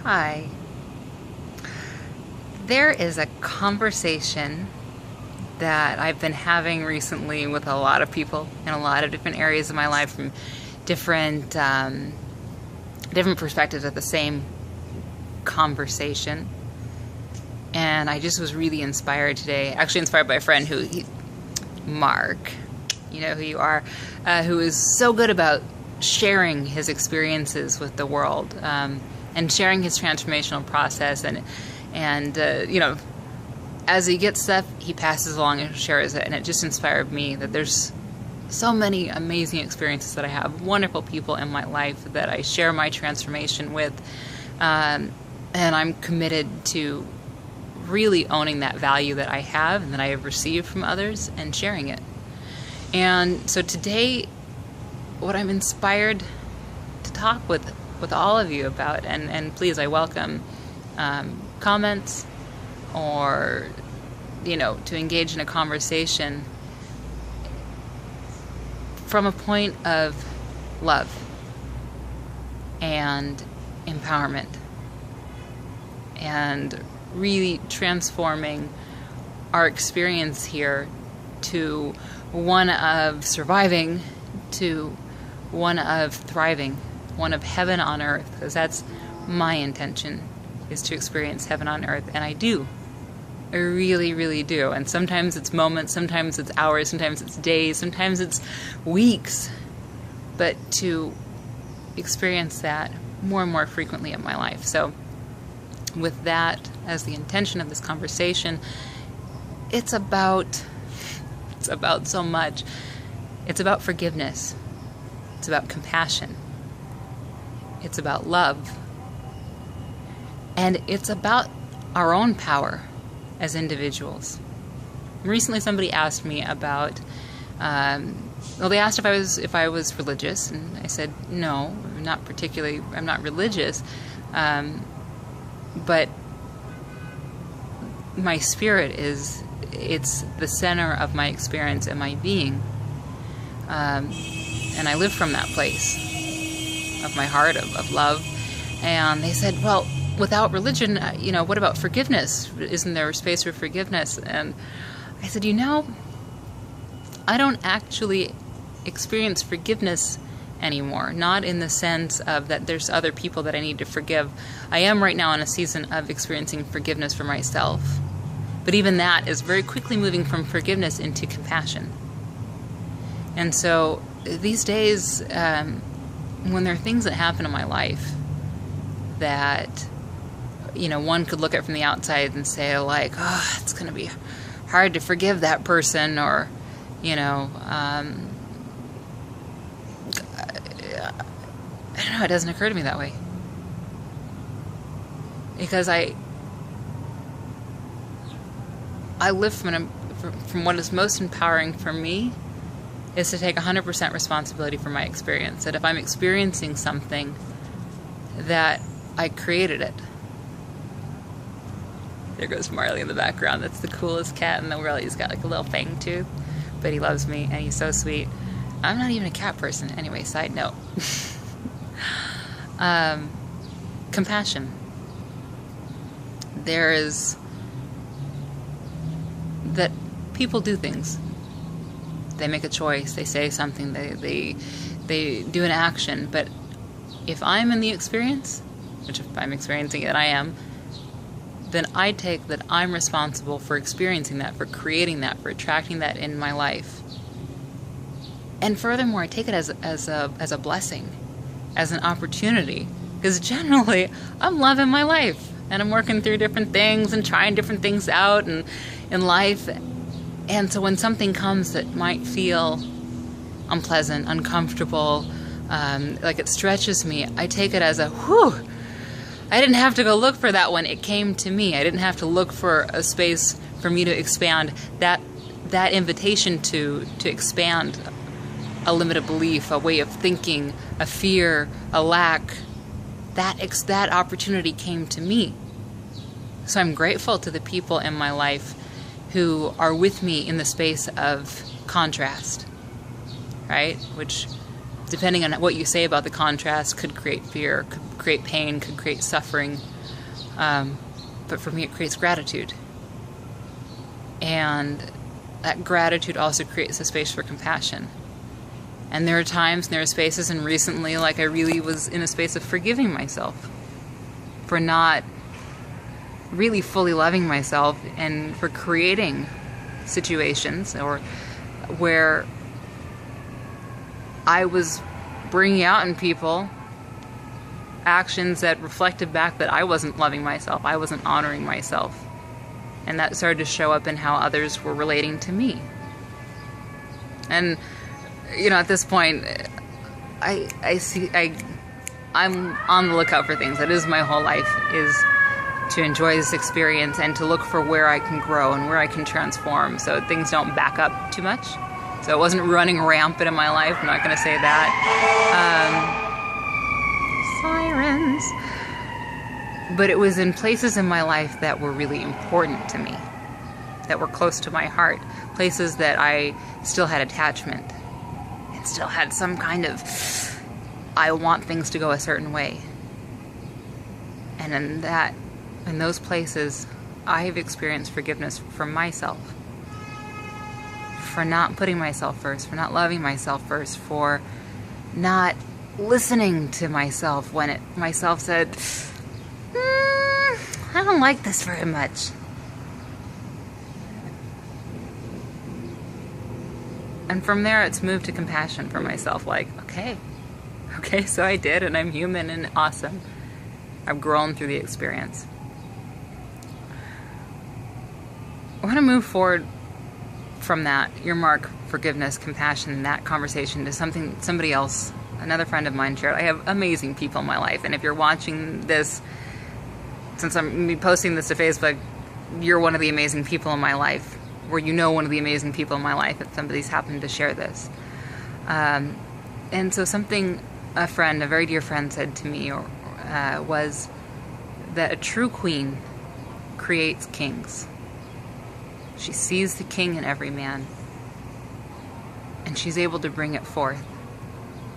Hi. There is a conversation that I've been having recently with a lot of people in a lot of different areas of my life from different different perspectives of the same conversation. And I just was really inspired today, actually inspired by a friend Mark, you know who you are, who is so good about sharing his experiences with the world, and sharing his transformational process, and you know, as he gets stuff, he passes along and shares it, and it just inspired me that there's so many amazing experiences that I have, wonderful people in my life that I share my transformation with, and I'm committed to really owning that value that I have and that I have received from others and sharing it. And so today, what I'm inspired to talk with all of you about, and please, I welcome comments or, you know, to engage in a conversation from a point of love and empowerment and really transforming our experience here to one of surviving to one of thriving, one of heaven on earth, because that's my intention, is to experience heaven on earth. And I do. I really, really do. And sometimes it's moments, sometimes it's hours, sometimes it's days, sometimes it's weeks. But to experience that more and more frequently in my life. So with that as the intention of this conversation, it's about so much. It's about forgiveness. It's about compassion. It's about love. And it's about our own power as individuals. Recently somebody asked me about, well, they asked if I was religious, and I said, no, not particularly, I'm not religious, but my spirit it's the center of my experience and my being. And I live from that place of my heart, of love. And they said, well, without religion, you know, what about forgiveness? Isn't there a space for forgiveness? And I said, you know, I don't actually experience forgiveness anymore. Not in the sense of that there's other people that I need to forgive. I am right now in a season of experiencing forgiveness for myself. But even that is very quickly moving from forgiveness into compassion. And so these days, when there are things that happen in my life that, you know, one could look at from the outside and say, like, oh, it's going to be hard to forgive that person, or, you know, I don't know, it doesn't occur to me that way. Because I live from what is most empowering for me is to take 100% responsibility for my experience. That if I'm experiencing something, that I created it. There goes Marley in the background. That's the coolest cat in the world. He's got like a little fang tooth, but he loves me and he's so sweet. I'm not even a cat person. Anyway, side note. Compassion. There is that people do things. They make a choice. They say something. They do an action. But if I'm in the experience, which if I'm experiencing it, I am, then I take that I'm responsible for experiencing that, for creating that, for attracting that in my life. And furthermore, I take it as a blessing, as an opportunity, because generally I'm loving my life and I'm working through different things and trying different things out and in life. And so when something comes that might feel unpleasant, uncomfortable, like it stretches me, I take it as a whew. I didn't have to go look for that one. It came to me. I didn't have to look for a space for me to expand that invitation to expand a limited belief, a way of thinking, a fear, a lack. That opportunity came to me. So I'm grateful to the people in my life who are with me in the space of contrast, right? Which, depending on what you say about the contrast, could create fear, could create pain, could create suffering, But for me, it creates gratitude. And that gratitude also creates a space for compassion. And there are times, and there are spaces, and recently, like, I really was in a space of forgiving myself for not really fully loving myself, and for creating situations or where I was bringing out in people actions that reflected back that I wasn't loving myself, I wasn't honoring myself. And that started to show up in how others were relating to me. And, you know, at this point, I'm on the lookout for things. That is my whole life, is to enjoy this experience and to look for where I can grow and where I can transform so things don't back up too much. So it wasn't running rampant in my life, I'm not going to say that. Sirens. But it was in places in my life that were really important to me, that were close to my heart, places that I still had attachment and still had some kind of, I want things to go a certain way. And in those places, I have experienced forgiveness from myself, for not putting myself first, for not loving myself first, for not listening to myself when myself said, I don't like this very much. And from there, it's moved to compassion for myself. Like, okay, so I did, and I'm human and awesome. I've grown through the experience. I want to move forward from that earmark, forgiveness, compassion, that conversation to somebody else, another friend of mine shared. I have amazing people in my life, and if you're watching this, since I'm going to be posting this to Facebook, you're one of the amazing people in my life, or you know one of the amazing people in my life if somebody's happened to share this. And so something a very dear friend said to me was that a true queen creates kings. She sees the king in every man, and she's able to bring it forth.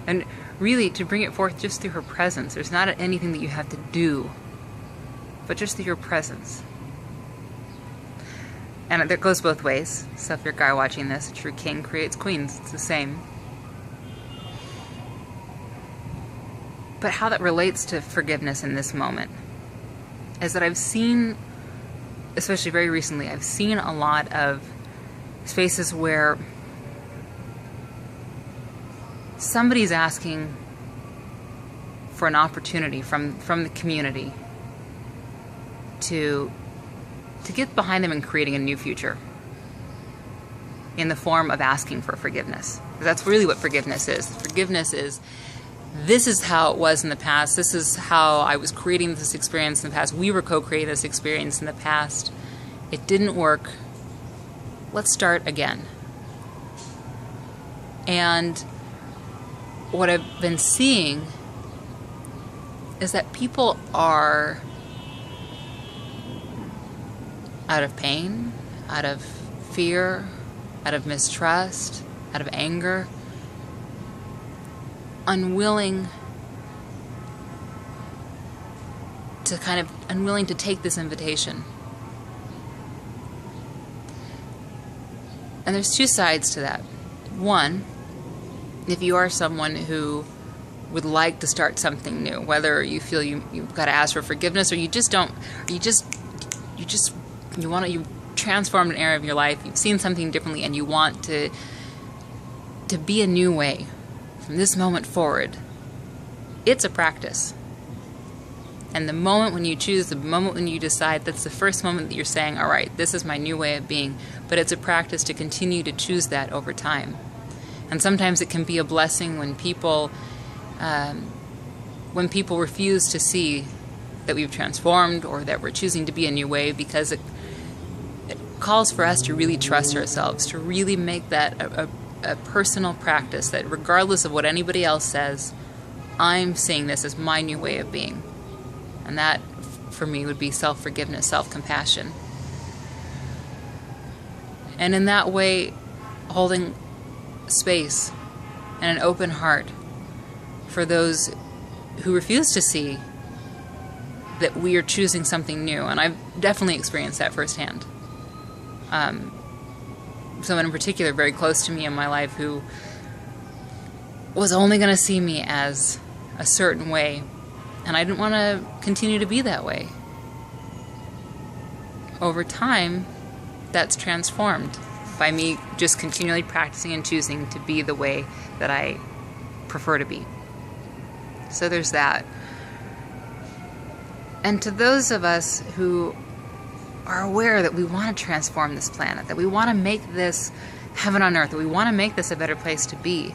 And really, to bring it forth just through her presence. There's not anything that you have to do, but just through your presence. And that goes both ways. So if you're a guy watching this, a true king creates queens. It's the same. But how that relates to forgiveness in this moment is that I've seen, especially very recently, I've seen a lot of spaces where somebody's asking for an opportunity from the community to get behind them in creating a new future in the form of asking for forgiveness. That's really what forgiveness is. Forgiveness is, this is how it was in the past. This is how I was creating this experience in the past. We were co-creating this experience in the past. It didn't work. Let's start again. And what I've been seeing is that people are out of pain, out of fear, out of mistrust, out of anger, unwilling to take this invitation. And there's two sides to that. One, if you are someone who would like to start something new, whether you feel you've got to ask for forgiveness, or you just don't, or you transformed an area of your life, you've seen something differently, and you want to be a new way from this moment forward, it's a practice. And the moment when you choose, the moment when you decide, that's the first moment that you're saying, all right, this is my new way of being. But it's a practice to continue to choose that over time. And sometimes it can be a blessing when people refuse to see that we've transformed or that we're choosing to be a new way, because it calls for us to really trust ourselves, to really make that a personal practice, that regardless of what anybody else says, I'm seeing this as my new way of being. And that, for me, would be self-forgiveness, self-compassion. And in that way, holding space and an open heart for those who refuse to see that we are choosing something new. And I've definitely experienced that firsthand. Someone in particular very close to me in my life who was only going to see me as a certain way, and I didn't want to continue to be that way. Over time, that's transformed by me just continually practicing and choosing to be the way that I prefer to be. So there's that. And to those of us who are aware that we want to transform this planet, that we want to make this heaven on earth, that we want to make this a better place to be,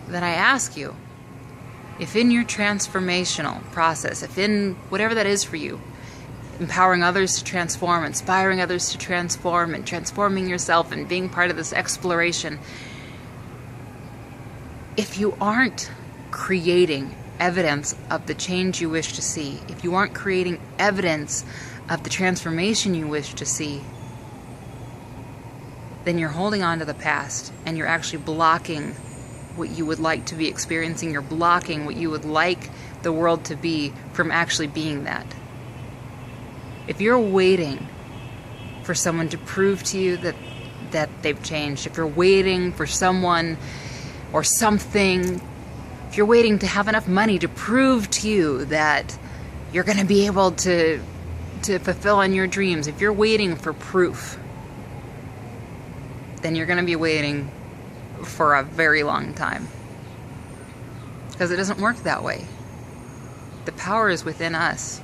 then I ask you, if in your transformational process, if in whatever that is for you, empowering others to transform, inspiring others to transform, and transforming yourself and being part of this exploration, if you aren't creating evidence of the change you wish to see, if you aren't creating evidence of the transformation you wish to see, then you're holding on to the past, and you're actually blocking what you would like to be experiencing. You're blocking what you would like the world to be from actually being that. If you're waiting for someone to prove to you that they've changed, if you're waiting for someone or something, if you're waiting to have enough money to prove to you that you're going to be able to fulfill on your dreams, if you're waiting for proof, then you're going to be waiting for a very long time. Because it doesn't work that way. The power is within us.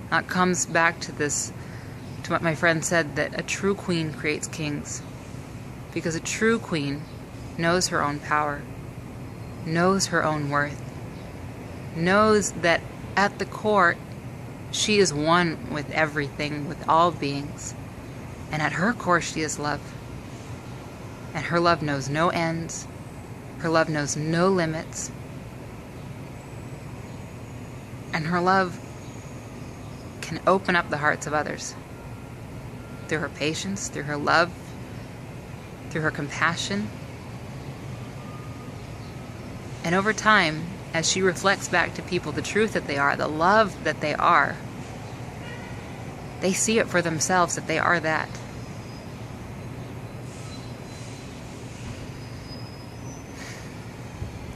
That comes back to what my friend said, that a true queen creates kings. Because a true queen knows her own power, knows her own worth, knows that at the core, she is one with everything, with all beings. And at her core, she is love. And her love knows no ends. Her love knows no limits. And her love can open up the hearts of others through her patience, through her love, through her compassion. And over time, as she reflects back to people the truth that they are, the love that they are, they see it for themselves that they are that.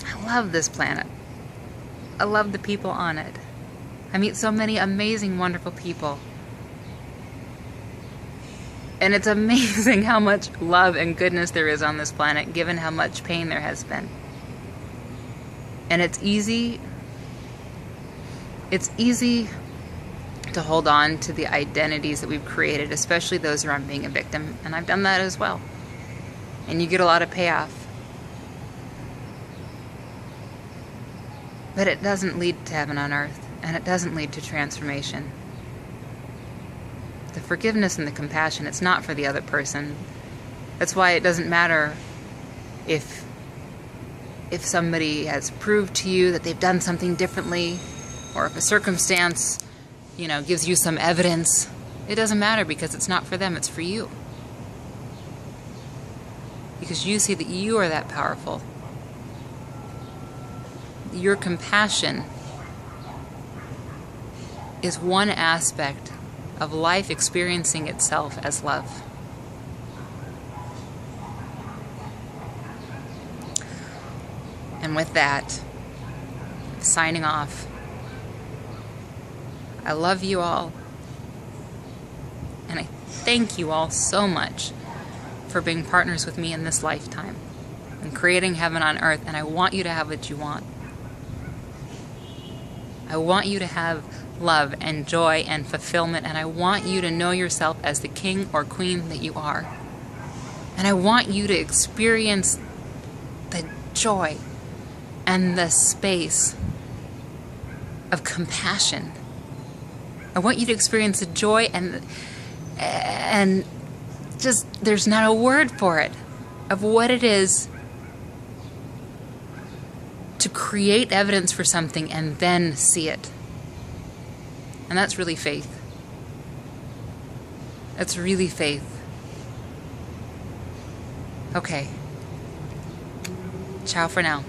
I love this planet. I love the people on it. I meet so many amazing, wonderful people. And it's amazing how much love and goodness there is on this planet, given how much pain there has been. And it's easy to hold on to the identities that we've created, especially those around being a victim. And I've done that as well. And you get a lot of payoff. But it doesn't lead to heaven on earth, and it doesn't lead to transformation. The forgiveness and the compassion, it's not for the other person. That's why it doesn't matter if somebody has proved to you that they've done something differently, or if a circumstance, gives you some evidence. It doesn't matter, because it's not for them, it's for you. Because you see that you are that powerful. Your compassion is one aspect of life experiencing itself as love. And with that, signing off. I love you all, and I thank you all so much for being partners with me in this lifetime and creating heaven on earth. And I want you to have what you want. I want you to have love and joy and fulfillment, and I want you to know yourself as the king or queen that you are. And I want you to experience the joy and the space of compassion. I want you to experience the joy and just, there's not a word for it, of what it is to create evidence for something and then see it. And that's really faith. That's really faith. Okay. Ciao for now.